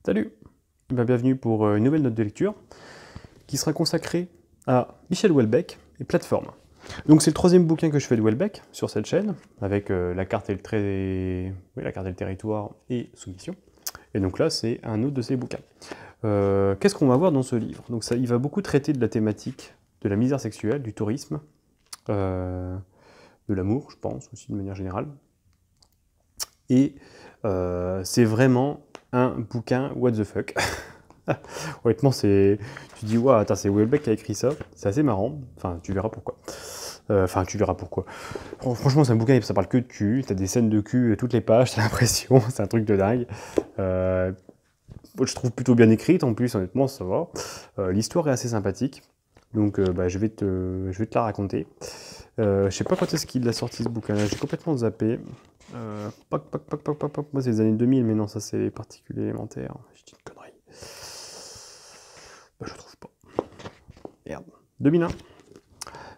Salut, bienvenue pour une nouvelle note de lecture qui sera consacrée à Michel Houellebecq et Plateforme. Donc c'est le troisième bouquin que je fais de Houellebecq sur cette chaîne, avec la carte et la carte et le territoire et Soumission. Et donc là c'est un autre de ces bouquins. Qu'est-ce qu'on va voir dans ce livre? Donc ça, il va beaucoup traiter de la thématique de la misère sexuelle, du tourisme, de l'amour, je pense, aussi de manière générale. Et c'est vraiment un bouquin what the fuck. Honnêtement, tu dis, waouh, attends, c'est Houellebecq qui a écrit ça. C'est assez marrant. Enfin, tu verras pourquoi. Tu verras pourquoi. Franchement, c'est un bouquin, ça parle que de cul. T'as des scènes de cul toutes les pages, t'as l'impression. C'est un truc de dingue. Je trouve plutôt bien écrite en plus, honnêtement, ça va. L'histoire est assez sympathique. Donc, je vais te la raconter. Je sais pas quand est-ce qu'il a sorti ce bouquin-là. J'ai complètement zappé. Moi, c'est les années 2000, mais non, ça, c'est les particules élémentaires. Je dis une connerie. Je trouve pas. Merde. 2001.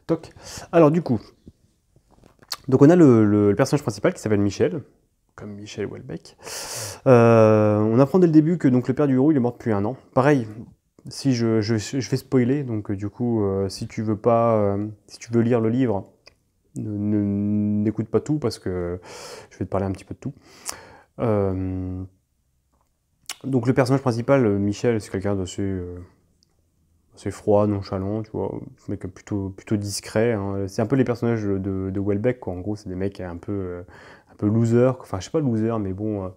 Toc. Alors du coup, donc on a le personnage principal qui s'appelle Michel, comme Michel Houellebecq. On apprend dès le début que donc, le père du héros il est mort depuis 1 an. Pareil, si je vais spoiler, donc du coup, si tu veux lire le livre, n'écoute pas tout parce que je vais te parler un petit peu de tout. Donc le personnage principal, Michel, c'est quelqu'un d'assez froid, nonchalant, tu vois, un mec plutôt discret. Hein. C'est un peu les personnages de Houellebecq, quoi. En gros, c'est des mecs un peu losers. Enfin, je sais pas loser, mais bon,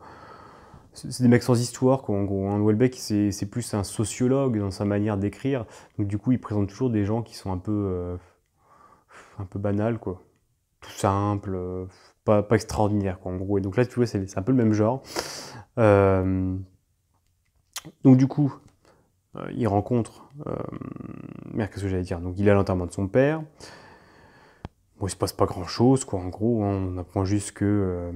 c'est des mecs sans histoire, quoi. En gros, hein. Houellebecq, c'est plus un sociologue dans sa manière d'écrire. Donc du coup, il présente toujours des gens qui sont un peu banals, quoi. Tout simple, pas extraordinaire, quoi. En gros. Et donc là, tu vois, c'est un peu le même genre. Donc du coup, il rencontre... merde, qu'est-ce que j'allais dire? Donc il est à l'enterrement de son père. Bon, il se passe pas grand-chose, quoi, en gros. Hein. On apprend juste que...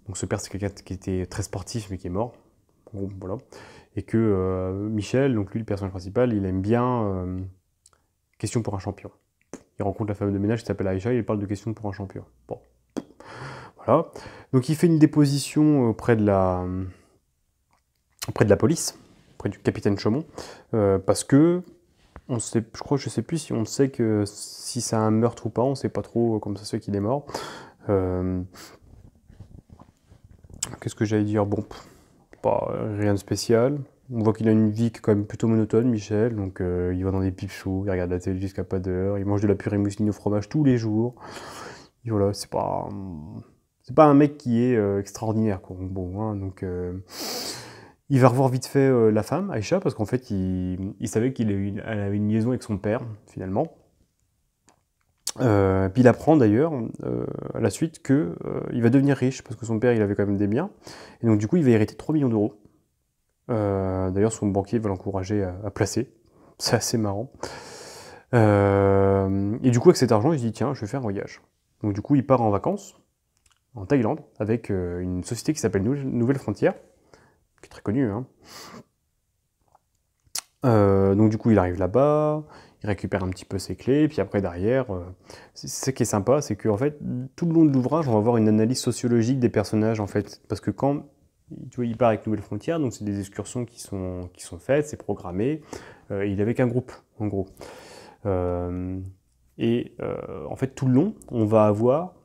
donc ce père, c'est quelqu'un qui était très sportif, mais qui est mort. En gros, voilà. Et que Michel, donc lui, le personnage principal, il aime bien Question pour un champion. Il rencontre la femme de ménage qui s'appelle Aïcha, et il parle de Question pour un champion. Bon. Voilà. Donc il fait une déposition auprès de la police, auprès du capitaine Chaumont, parce que je sais plus si on sait que si c'est un meurtre ou pas, on sait pas trop comment ça se fait qu'il est mort. Qu'est-ce que j'allais dire? Bon, rien de spécial. On voit qu'il a une vie quand même plutôt monotone, Michel. Donc il va dans des pipes shows, il regarde la télé jusqu'à pas d'heure, il mange de la purée mousseline au fromage tous les jours. Et voilà, c'est pas un mec qui est extraordinaire, quoi. Bon, hein, donc il va revoir vite fait la femme, Aïcha, parce qu'en fait, il savait qu'elle avait une liaison avec son père, finalement. Puis il apprend d'ailleurs à la suite qu'il va devenir riche, parce que son père il avait quand même des biens. Et donc du coup, il va hériter 3 millions d'euros. D'ailleurs, son banquier va l'encourager à placer. C'est assez marrant. Et du coup, avec cet argent, il se dit, tiens, je vais faire un voyage. Donc du coup, il part en vacances, en Thaïlande, avec une société qui s'appelle Nouvelle Frontière, qui est très connue, hein. Donc du coup, il arrive là-bas, il récupère un petit peu ses clés, puis après derrière, c'est ça qui est sympa, c'est qu'en fait, tout le long de l'ouvrage, on va avoir une analyse sociologique des personnages, en fait, parce que quand, tu vois, il part avec Nouvelle Frontière, donc c'est des excursions qui sont faites, c'est programmé, il est avec un groupe, en gros. En fait, tout le long, on va avoir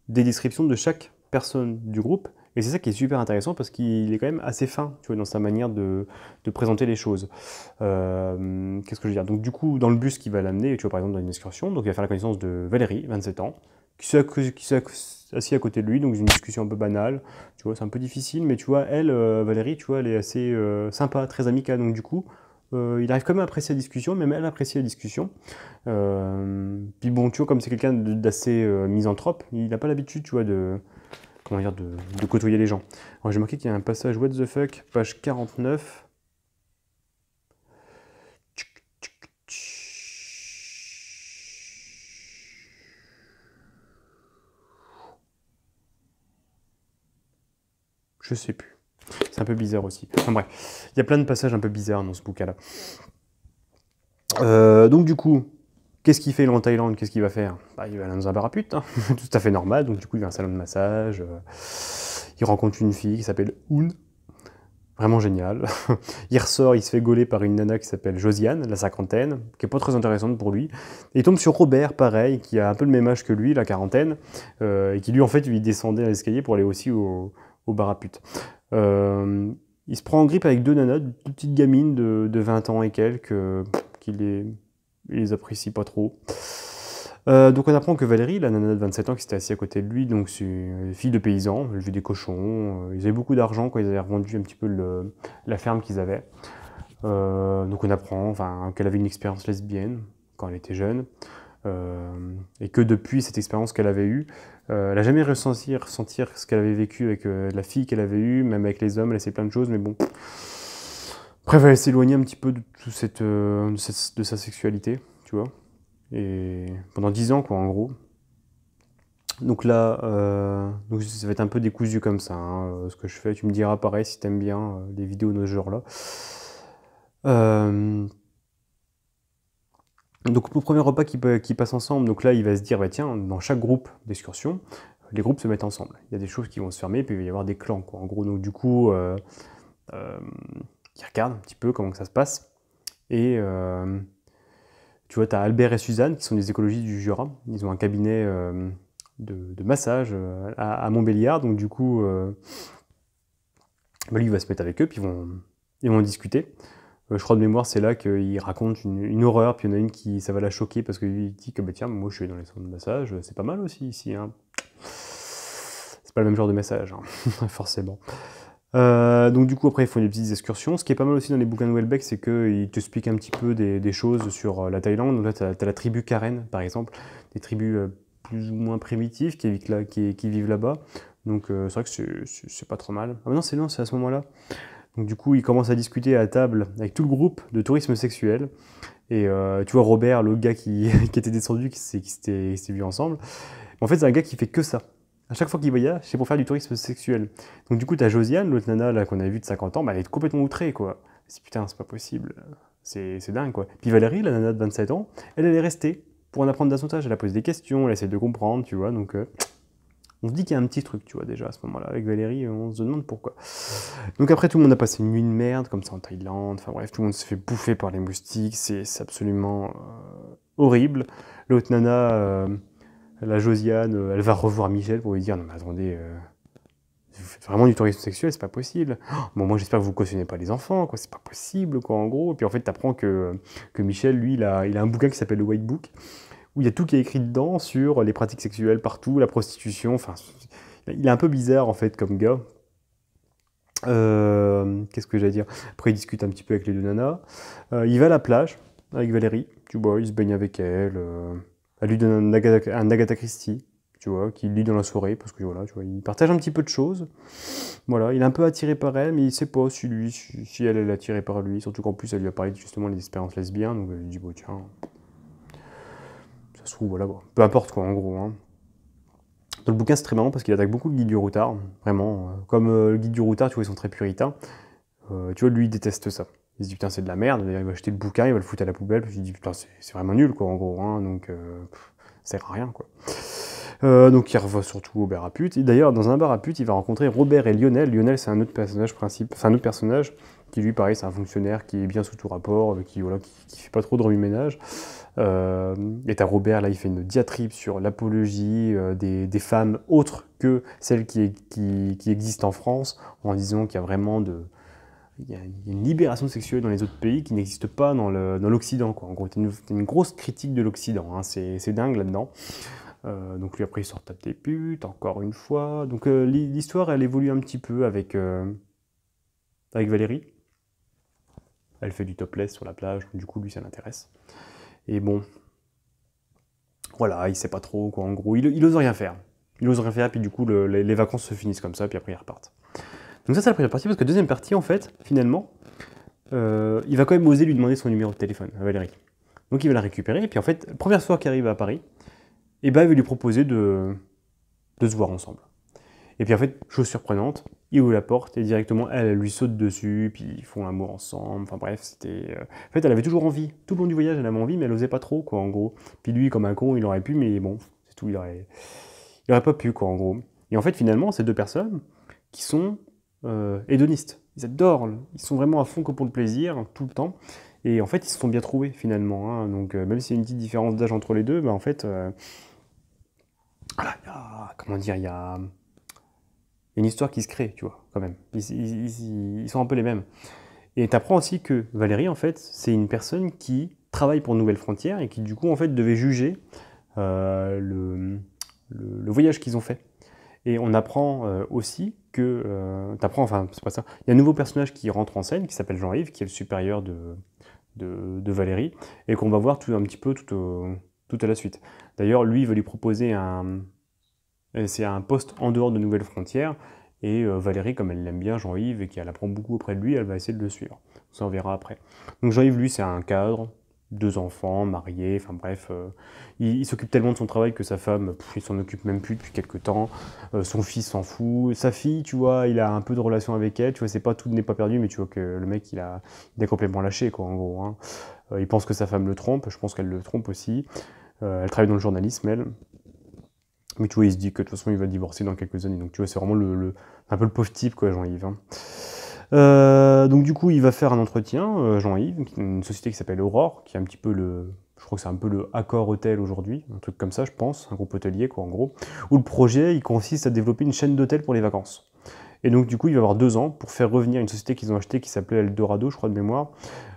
des descriptions de chaque personne du groupe, et c'est ça qui est super intéressant parce qu'il est quand même assez fin, tu vois, dans sa manière de présenter les choses. Qu'est-ce que je veux dire? Donc du coup, dans le bus qui va l'amener, tu vois, par exemple, dans une excursion, donc il va faire la connaissance de Valérie, 27 ans, qui s'est assis à côté de lui, donc une discussion un peu banale, tu vois, c'est un peu difficile, mais tu vois, elle, Valérie, tu vois, elle est assez sympa, très amicale, donc du coup, il arrive quand même à apprécier la discussion, même elle apprécie la discussion. Puis bon, tu vois, comme c'est quelqu'un d'assez misanthrope, il n'a pas l'habitude, tu vois, de côtoyer les gens. Alors j'ai marqué qu'il y a un passage what the fuck, page 49. Je sais plus. C'est un peu bizarre aussi. Enfin bref, il y a plein de passages un peu bizarres dans ce bouquin-là. Donc du coup, qu'est-ce qu'il fait en Thaïlande? Qu'est-ce qu'il va faire? Il va dans un bar à pute, hein. Tout à fait normal. Donc du coup, il va à un salon de massage. Il rencontre une fille qui s'appelle Hoon. Vraiment génial. Il ressort, il se fait gauler par une nana qui s'appelle Josiane, la cinquantaine, qui est pas très intéressante pour lui. Et il tombe sur Robert, pareil, qui a un peu le même âge que lui, la quarantaine, et qui lui, en fait, lui descendait à l'escalier pour aller aussi au bar à pute. Il se prend en grippe avec deux nanas, deux petites gamines de 20 ans et quelques, il les apprécie pas trop. Donc on apprend que Valérie, la nana de 27 ans qui s'était assise à côté de lui, donc c'est une fille de paysan, elle élevait des cochons, ils avaient beaucoup d'argent quand ils avaient revendu un petit peu la ferme qu'ils avaient. Donc on apprend enfin, qu'elle avait une expérience lesbienne quand elle était jeune, et que depuis cette expérience qu'elle avait eue, elle n'a jamais ressentir ce qu'elle avait vécu avec la fille qu'elle avait eue, même avec les hommes, elle a essayé plein de choses, mais bon. Bref, elle s'éloignait un petit peu de sa sexualité, tu vois. Et pendant 10 ans, quoi, en gros. Donc là, donc ça va être un peu décousu comme ça, hein, ce que je fais. Tu me diras pareil si t'aimes bien les vidéos de ce genre-là. Donc le premier repas qui passe ensemble, donc là il va se dire, bah, tiens, dans chaque groupe d'excursion, les groupes se mettent ensemble. Il y a des choses qui vont se fermer, puis il va y avoir des clans, quoi. En gros, donc du coup, il regarde un petit peu comment que ça se passe. Et tu vois, tu as Albert et Suzanne qui sont des écologistes du Jura. Ils ont un cabinet de massage à Montbéliard. Donc du coup, bah, lui, il va se mettre avec eux, puis ils vont discuter. Je crois de mémoire, c'est là qu'il raconte une horreur, puis il y en a une qui, ça va la choquer parce qu'il dit que bah, tiens, moi je suis dans les salons de massage, c'est pas mal aussi ici. Hein. C'est pas le même genre de massage, hein, forcément. Donc du coup après ils font des petites excursions. Ce qui est pas mal aussi dans les bouquins de Houellebecq, c'est qu'ils te expliquent un petit peu des choses sur la Thaïlande. Donc là t'as la tribu Karen par exemple, des tribus plus ou moins primitives qui vivent là-bas. Donc c'est vrai que c'est pas trop mal. Ah non, c'est à ce moment-là. Donc du coup ils commencent à discuter à table avec tout le groupe de tourisme sexuel. Et tu vois Robert, le gars qui était descendu, qui s'était vu ensemble. En fait c'est un gars qui fait que ça. À chaque fois qu'il voyage, c'est pour faire du tourisme sexuel. Donc du coup, t'as Josiane, l'autre nana là qu'on avait vue de 50 ans, bah, elle est complètement outrée, quoi. C'est putain, c'est pas possible. C'est dingue, quoi. Puis Valérie, la nana de 27 ans, elle est restée pour en apprendre davantage. Elle a posé des questions, elle essaie de comprendre, tu vois. Donc on se dit qu'il y a un petit truc, tu vois, déjà à ce moment-là. Avec Valérie, on se demande pourquoi. Donc après, tout le monde a passé une nuit de merde, comme ça en Thaïlande. Enfin bref, tout le monde se fait bouffer par les moustiques. C'est absolument horrible. L'autre nana... la Josiane, elle va revoir Michel pour lui dire non mais attendez, vous faites vraiment du tourisme sexuel, c'est pas possible. Oh, bon moi j'espère que vous cautionnez pas les enfants, quoi, c'est pas possible quoi en gros. Et puis en fait t'apprends que Michel lui il a un bouquin qui s'appelle le White Book où il y a tout qui est écrit dedans sur les pratiques sexuelles partout, la prostitution. Enfin il est un peu bizarre en fait comme gars. Qu'est-ce que j'allais dire? Après il discute un petit peu avec les deux nanas. Il va à la plage avec Valérie, tu vois, il se baigne avec elle. Elle lui donne un Agatha Christie, tu vois, qu'il lit dans la soirée, parce que voilà, tu vois, il partage un petit peu de choses. Voilà, il est un peu attiré par elle, mais il sait pas si elle est attirée par lui, surtout qu'en plus elle lui a parlé justement des expériences lesbiennes, donc elle lui dit, bon tiens, ça se trouve, voilà, bon. Peu importe quoi, en gros. Hein. Dans le bouquin, c'est très marrant parce qu'il attaque beaucoup le guide du routard, vraiment. Comme le guide du routard, tu vois, ils sont très puritains. Tu vois, lui, il déteste ça. Il se dit, putain, c'est de la merde. D'ailleurs, il va acheter le bouquin, il va le foutre à la poubelle. Puis il dit, putain, c'est vraiment nul, quoi, en gros. Hein, donc, ça sert à rien, quoi. Donc, il revoit surtout au bar à pute. Et d'ailleurs, dans un bar à pute, il va rencontrer Robert et Lionel. Lionel, c'est un autre personnage un autre personnage qui, lui, pareil, c'est un fonctionnaire qui est bien sous tout rapport, qui fait pas trop de remue-ménage. Et t'as Robert, là, il fait une diatribe sur l'apologie des femmes autres que celles qui existent en France, en disant qu'il y a vraiment il y a une libération sexuelle dans les autres pays qui n'existe pas dans l'Occident. En gros, c'est une grosse critique de l'Occident. Hein. C'est dingue là-dedans. Donc lui, après, il sort tape des putes, encore une fois. Donc l'histoire, elle évolue un petit peu avec Valérie. Elle fait du topless sur la plage, du coup, lui, ça l'intéresse. Et bon, voilà, il sait pas trop, quoi, en gros. Il ose rien faire. Il ose rien faire, puis du coup, les vacances se finissent comme ça, puis après, ils repartent. Donc ça, c'est la première partie, parce que la deuxième partie, en fait, finalement, il va quand même oser lui demander son numéro de téléphone à Valérie. Donc il va la récupérer, et puis en fait, première soir qu'il arrive à Paris, et ben il va lui proposer de se voir ensemble. Et puis en fait, chose surprenante, il ouvre la porte, et directement, elle lui saute dessus, puis ils font l'amour ensemble, enfin bref, c'était... En fait, elle avait toujours envie, tout le long du voyage, elle avait envie, mais elle osait pas trop, quoi, en gros. Puis lui, comme un con, il aurait pu, mais bon, c'est tout, il aurait pas pu, quoi, en gros. Et en fait, finalement, ces deux personnes, qui sont hédonistes. ils adorent, ils sont vraiment à fond que pour le plaisir, tout le temps. Et en fait, ils se sont bien trouvés finalement, hein. Donc, même s'il y a une petite différence d'âge entre les deux, bah, en fait, voilà, comment dire, il y a une histoire qui se crée, tu vois, quand même. Ils sont un peu les mêmes. Et tu apprends aussi que Valérie, en fait, c'est une personne qui travaille pour Nouvelles Frontières et qui, du coup, en fait, devait juger le voyage qu'ils ont fait. Et on apprend aussi que... t'apprends, enfin, c'est pas ça. Il y a un nouveau personnage qui rentre en scène, qui s'appelle Jean-Yves, qui est le supérieur de Valérie, et qu'on va voir un petit peu tout à la suite. D'ailleurs, lui, il veut lui proposer c'est un poste en dehors de Nouvelles Frontières, et Valérie, comme elle l'aime bien, Jean-Yves, et qu'elle apprend beaucoup auprès de lui, elle va essayer de le suivre. Ça, on verra après. Donc Jean-Yves, lui, c'est un cadre, 2 enfants, marié, enfin bref, il s'occupe tellement de son travail que sa femme, il s'en occupe même plus depuis quelques temps. Son fils s'en fout. Sa fille, tu vois, il a un peu de relation avec elle, tu vois, c'est pas tout n'est pas perdu, mais tu vois que le mec, il a complètement lâché, quoi, en gros, hein. Il pense que sa femme le trompe, je pense qu'elle le trompe aussi. Elle travaille dans le journalisme, elle. Mais tu vois, il se dit que de toute façon, il va divorcer dans quelques années. Donc tu vois, c'est vraiment un peu le pauvre type, quoi, Jean-Yves, hein. Donc du coup, il va faire un entretien, Jean-Yves, une société qui s'appelle Aurore, qui est un petit peu je crois que c'est un peu le Accor Hotel aujourd'hui, un truc comme ça, je pense, un groupe hôtelier, quoi, en gros, où le projet, il consiste à développer une chaîne d'hôtels pour les vacances. Et donc du coup, il va avoir 2 ans pour faire revenir une société qu'ils ont achetée qui s'appelait Eldorado, je crois de mémoire,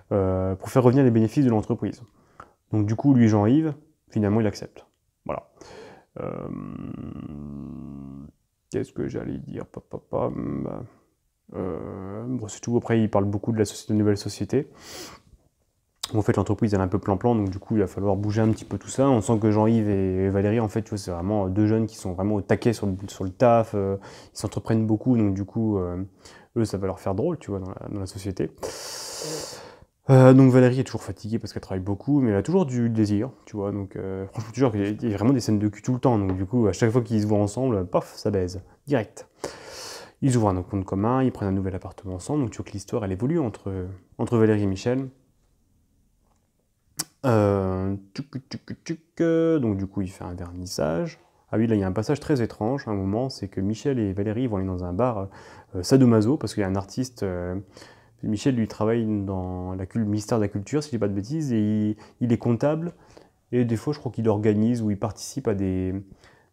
pour faire revenir les bénéfices de l'entreprise. Donc du coup, lui, Jean-Yves, finalement, il accepte. Voilà. Euh, Qu'est-ce que j'allais dire? Bon, c'est tout. Après, il parle beaucoup de la nouvelle société. En fait, l'entreprise, elle est un peu plan-plan, donc du coup, il va falloir bouger un petit peu tout ça. On sent que Jean-Yves et Valérie, en fait, tu vois, c'est vraiment 2 jeunes qui sont vraiment au taquet sur le taf. Ils s'entreprennent beaucoup, donc du coup, eux, ça va leur faire drôle, tu vois, dans la société. Donc Valérie est toujours fatiguée parce qu'elle travaille beaucoup, mais elle a toujours du désir, tu vois. Donc franchement, toujours, il y a vraiment des scènes de cul tout le temps. Donc du coup, à chaque fois qu'ils se voient ensemble, paf, ça baise, direct. Ils ouvrent un compte commun, ils prennent un nouvel appartement ensemble. Donc tu vois que l'histoire, elle évolue entre Valérie et Michel. Donc du coup, il fait un vernissage. Ah oui, là, il y a un passage très étrange, à un moment, c'est que Michel et Valérie vont aller dans un bar sadomaso, parce qu'il y a un artiste... Michel, lui, travaille dans le ministère de la Culture, si je dis pas de bêtises, et il est comptable, et des fois, je crois qu'il organise ou il participe à des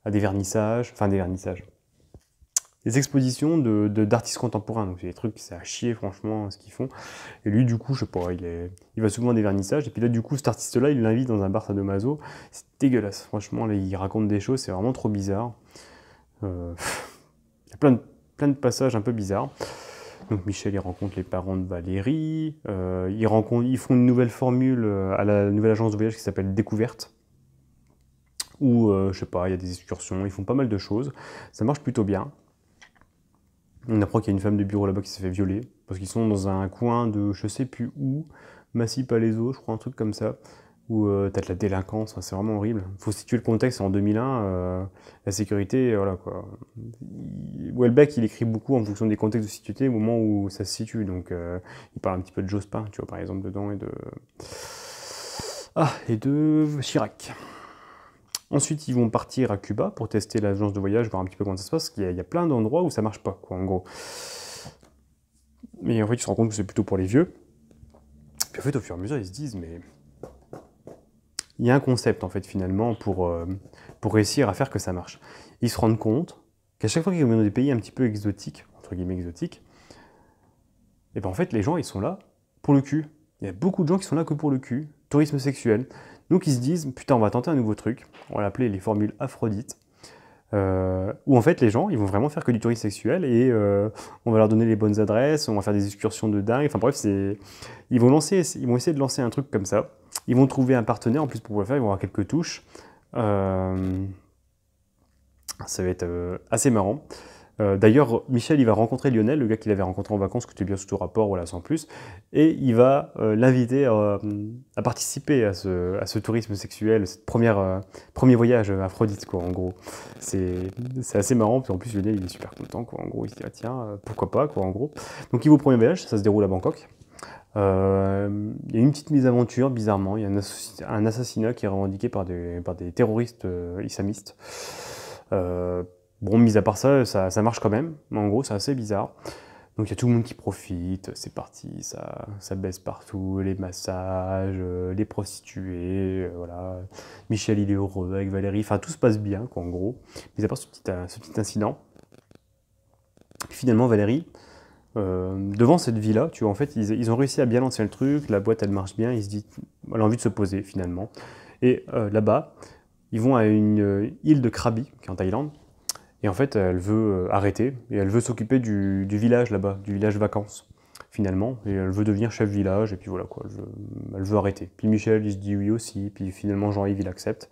vernissages, des expositions d'artistes contemporains. Donc c'est des trucs, c'est à chier, franchement, ce qu'ils font. Et lui, du coup, je sais pas, il va souvent à des vernissages, et puis là, du coup, cet artiste-là, il l'invite dans un bar sadomaso. C'est dégueulasse, franchement, là, il raconte des choses, c'est vraiment trop bizarre. Il y a plein de passages un peu bizarres. Donc Michel, il rencontre les parents de Valérie, ils font une nouvelle formule à la nouvelle agence de voyage qui s'appelle Découverte, où, je sais pas, il y a des excursions, ils font pas mal de choses, ça marche plutôt bien. On apprend qu'il y a une femme de bureau là-bas qui s'est fait violer, parce qu'ils sont dans un coin de je sais plus où, Massy-Palaiseau, je crois, un truc comme ça, où t'as de la délinquance, c'est vraiment horrible. Faut situer le contexte, c'est en 2001, la sécurité, voilà quoi. Houellebecq, il écrit beaucoup en fonction des contextes de sécurité au moment où ça se situe, donc il parle un petit peu de Jospin, tu vois, par exemple, dedans, et de Chirac. Ensuite, ils vont partir à Cuba pour tester l'agence de voyage, voir un petit peu comment ça se passe, parce qu'il y a plein d'endroits où ça marche pas, quoi, en gros. Mais en fait, ils se rendent compte que c'est plutôt pour les vieux. Puis en fait, au fur et à mesure, ils se disent, mais il y a un concept, en fait, finalement, pour réussir à faire que ça marche. Ils se rendent compte qu'à chaque fois qu'ils vont dans des pays un petit peu exotiques, entre guillemets exotiques, et ben en fait, les gens, ils sont là pour le cul. Il y a beaucoup de gens qui sont là que pour le cul, tourisme sexuel. Donc ils se disent, putain, on va tenter un nouveau truc, on va l'appeler les formules Aphrodite, où en fait les gens, ils vont vraiment faire que du tourisme sexuel et on va leur donner les bonnes adresses, on va faire des excursions de dingue, enfin bref, ils vont essayer de lancer un truc comme ça. Ils vont trouver un partenaire, en plus pour pouvoir le faire, ils vont avoir quelques touches. Ça va être assez marrant. D'ailleurs, Michel, il va rencontrer Lionel, le gars qu'il avait rencontré en vacances, que tu es bien sous tout rapport, voilà, sans plus, et il va l'inviter à participer à ce tourisme sexuel, ce premier voyage Aphrodite, quoi, en gros. C'est assez marrant, puis en plus, Lionel, il est super content, quoi, en gros, il se dit, ah, tiens, pourquoi pas, quoi, en gros. Donc, il va au premier voyage, ça se déroule à Bangkok. Il y a une petite mésaventure, bizarrement, il y a un assassinat qui est revendiqué par des terroristes islamistes. Bon, mis à part ça, ça marche quand même, mais en gros, c'est assez bizarre. Donc il y a tout le monde qui profite, c'est parti, ça baisse partout, les massages, les prostituées, voilà. Michel il est heureux avec Valérie, enfin tout se passe bien quoi en gros. Mais à part ce petit incident, puis finalement Valérie, devant cette vie-là, tu vois, en fait ils ont réussi à bien lancer le truc, la boîte elle marche bien, il se dit, elle a envie de se poser finalement. Et là-bas, ils vont à une île de Krabi, qui est en Thaïlande, et en fait, elle veut arrêter, et elle veut s'occuper du village là-bas, du village vacances, finalement, et elle veut devenir chef village, et puis voilà quoi, elle veut arrêter. Puis Michel, il se dit oui aussi, puis finalement Jean-Yves, il accepte.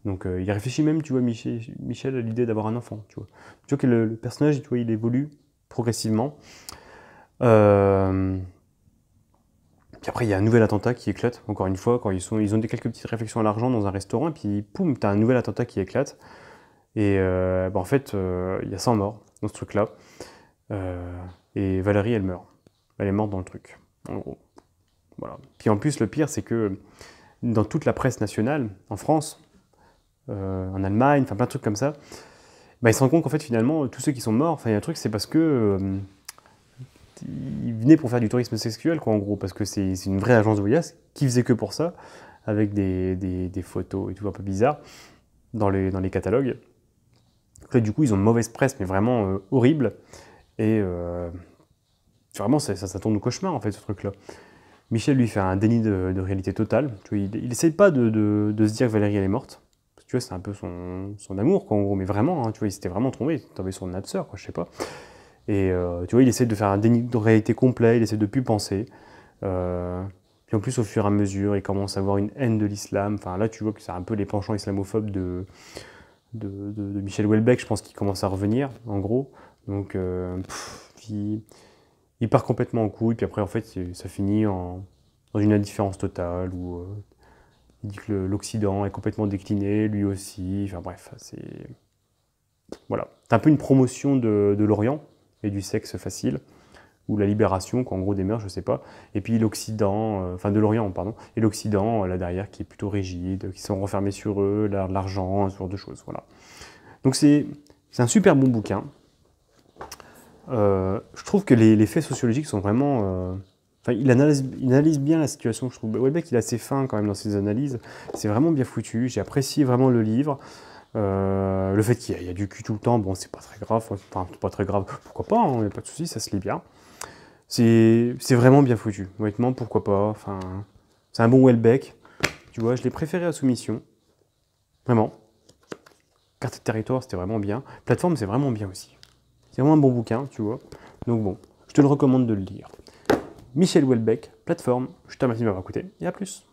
Donc il réfléchit même, tu vois, Michel à l'idée d'avoir un enfant, tu vois. Tu vois que le personnage, tu vois, il évolue progressivement. Puis après, il y a un nouvel attentat qui éclate, encore une fois, quand ils ont quelques petites réflexions à l'argent dans un restaurant, et puis poum, t'as un nouvel attentat qui éclate. Et en fait, il y a 100 morts dans ce truc-là. Et Valérie, elle meurt. Elle est morte dans le truc, en gros. Voilà. Puis en plus, le pire, c'est que dans toute la presse nationale, en France, en Allemagne, enfin plein de trucs comme ça, bah, ils se rendent compte qu'en fait, finalement, tous ceux qui sont morts, enfin, il y a un truc, c'est parce que ils venaient pour faire du tourisme sexuel, quoi, en gros, parce que c'est une vraie agence de voyage qui faisait que pour ça, avec des photos et tout un peu bizarres dans les catalogues. Donc là, du coup, ils ont une mauvaise presse, mais vraiment horrible. Et vraiment, ça tourne au cauchemar, en fait, ce truc-là. Michel, lui, fait un déni de réalité totale. Tu vois, il essaie pas de se dire que Valérie, elle est morte. Parce que, tu vois, c'est un peu son amour, quoi, en gros. Mais vraiment, hein, tu vois, il s'était vraiment tombé sur une âme sœur, quoi, je sais pas. Et tu vois, il essaie de faire un déni de réalité complet, il essaie de plus penser. Puis en plus, au fur et à mesure, il commence à avoir une haine de l'islam. Enfin, là, tu vois que c'est un peu les penchants islamophobes de Michel Houellebecq, je pense qu'il commence à revenir, en gros. Donc, il part complètement en couille, puis après, en fait, ça finit dans une indifférence totale, où il dit que l'Occident est complètement décliné, lui aussi. Enfin bref, c'est... Voilà. C'est un peu une promotion de l'Orient et du sexe facile, ou la libération, qu'en gros des mœurs, je sais pas. Et puis l'Occident, enfin de l'Orient, pardon, et l'Occident, là derrière, qui est plutôt rigide, qui sont renfermés sur eux, l'argent, ce genre de choses, voilà. Donc c'est un super bon bouquin. Je trouve que les faits sociologiques sont vraiment... Enfin, il analyse bien la situation, je trouve. Houellebecq, il est assez fin quand même dans ses analyses. C'est vraiment bien foutu. J'ai apprécié vraiment le livre. Le fait qu'il y a du cul tout le temps, bon, c'est pas très grave. Enfin, pas très grave. Pourquoi pas, il n'y a pas de souci, ça se lit bien. C'est vraiment bien foutu. Honnêtement, pourquoi pas. Enfin, c'est un bon Houellebecq. Tu vois, je l'ai préféré à Soumission. Vraiment. Carte de territoire, c'était vraiment bien. Plateforme, c'est vraiment bien aussi. C'est vraiment un bon bouquin, tu vois. Donc bon, je te le recommande de le lire. Michel Houellebecq, Plateforme. Je te remercie de m'avoir écouté et à plus.